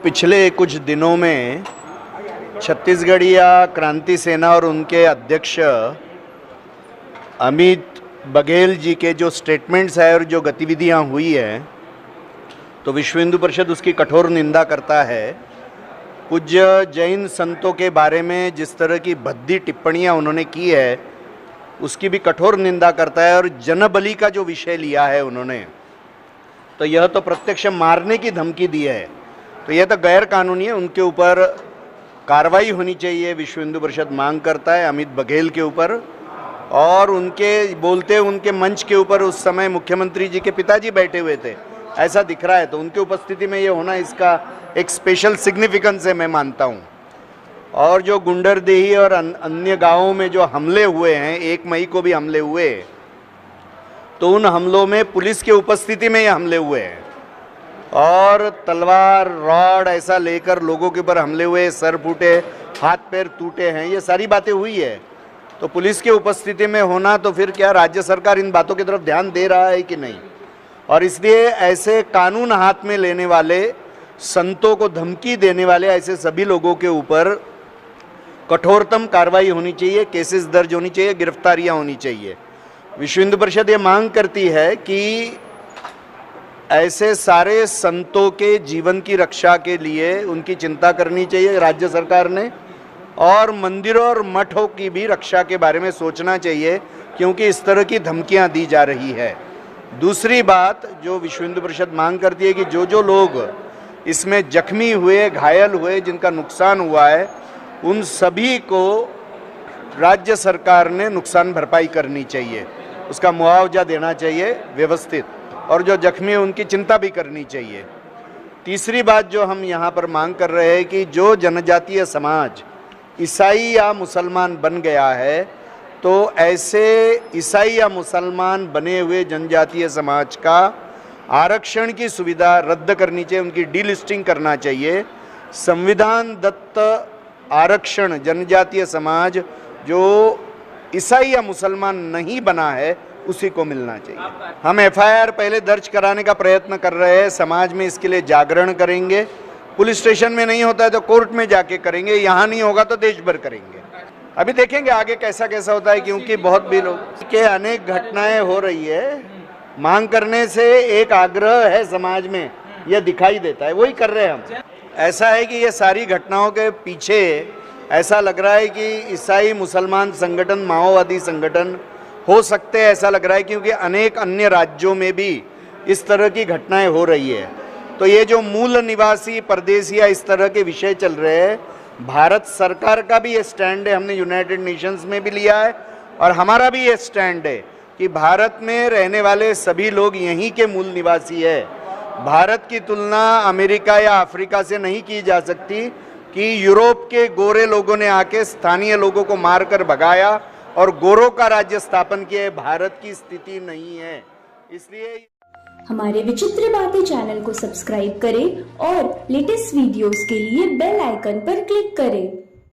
पिछले कुछ दिनों में छत्तीसगढ़िया क्रांति सेना और उनके अध्यक्ष अमित बघेल जी के जो स्टेटमेंट्स है और जो गतिविधियां हुई है, तो विश्व हिंदू परिषद उसकी कठोर निंदा करता है। पूज्य जैन संतों के बारे में जिस तरह की भद्दी टिप्पणियां उन्होंने की है, उसकी भी कठोर निंदा करता है। और जनबलि का जो विषय लिया है उन्होंने, तो यह तो प्रत्यक्ष मारने की धमकी दी है, तो यह तो गैर कानूनी है। उनके ऊपर कार्रवाई होनी चाहिए, विश्व हिंदू परिषद मांग करता है अमित बघेल के ऊपर। और उनके बोलते उनके मंच के ऊपर उस समय मुख्यमंत्री जी के पिताजी बैठे हुए थे, ऐसा दिख रहा है। तो उनके उपस्थिति में ये होना, इसका एक स्पेशल सिग्निफिकेंस है, मैं मानता हूँ। और जो गुंडरदेही और अन्य गांवों में जो हमले हुए हैं, 1 मई को भी हमले हुए, तो उन हमलों में पुलिस के उपस्थिति में ये हमले हुए हैं। और तलवार रॉड ऐसा लेकर लोगों के ऊपर हमले हुए, सर फूटे, हाथ पैर टूटे हैं, ये सारी बातें हुई है। तो पुलिस के उपस्थिति में होना, तो फिर क्या राज्य सरकार इन बातों की तरफ ध्यान दे रहा है कि नहीं? और इसलिए ऐसे कानून हाथ में लेने वाले, संतों को धमकी देने वाले ऐसे सभी लोगों के ऊपर कठोरतम कार्रवाई होनी चाहिए, केसेस दर्ज होनी चाहिए, गिरफ्तारियां होनी चाहिए। विश्व हिंदू परिषद ये मांग करती है कि ऐसे सारे संतों के जीवन की रक्षा के लिए उनकी चिंता करनी चाहिए राज्य सरकार ने, और मंदिरों और मठों की भी रक्षा के बारे में सोचना चाहिए, क्योंकि इस तरह की धमकियां दी जा रही है। दूसरी बात जो विश्व हिंदू परिषद मांग करती है कि जो लोग इसमें जख्मी हुए, घायल हुए, जिनका नुकसान हुआ है, उन सभी को राज्य सरकार ने नुकसान भरपाई करनी चाहिए, उसका मुआवजा देना चाहिए व्यवस्थित, और जो जख्मी है उनकी चिंता भी करनी चाहिए। तीसरी बात जो हम यहाँ पर मांग कर रहे हैं कि जो जनजातीय समाज ईसाई या मुसलमान बन गया है, तो ऐसे ईसाई या मुसलमान बने हुए जनजातीय समाज का आरक्षण की सुविधा रद्द करनी चाहिए, उनकी डीलिस्टिंग करना चाहिए। संविधान दत्त आरक्षण जनजातीय समाज जो ईसाई या मुसलमान नहीं बना है, उसी को मिलना चाहिए। हम एफआईआर पहले दर्ज कराने का प्रयत्न कर रहे हैं, समाज में इसके लिए जागरण करेंगे। पुलिस स्टेशन में नहीं होता है तो कोर्ट में जाके करेंगे, यहाँ नहीं होगा तो देश भर करेंगे। अभी देखेंगे आगे कैसा कैसा होता है, क्योंकि बहुत भी लोग के अनेक घटनाएं हो रही है। मांग करने से एक आग्रह है समाज में, यह दिखाई देता है, वही कर रहे हैं हम। ऐसा है कि ये सारी घटनाओं के पीछे ऐसा लग रहा है कि ईसाई मुसलमान संगठन माओवादी संगठन हो सकते हैं, ऐसा लग रहा है, क्योंकि अनेक अन्य राज्यों में भी इस तरह की घटनाएं हो रही है। तो ये जो मूल निवासी परदेशिया इस तरह के विषय चल रहे हैं, भारत सरकार का भी ये स्टैंड है, हमने यूनाइटेड नेशंस में भी लिया है, और हमारा भी ये स्टैंड है कि भारत में रहने वाले सभी लोग यहीं के मूल निवासी है। भारत की तुलना अमेरिका या अफ्रीका से नहीं की जा सकती कि यूरोप के गोरे लोगों ने आके स्थानीय लोगों को मारकर भगाया और गोरों का राज्य स्थापन किया। भारत की स्थिति नहीं है। इसलिए हमारे विचित्र बातें चैनल को सब्सक्राइब करें और लेटेस्ट वीडियोस के लिए बेल आइकन पर क्लिक करें।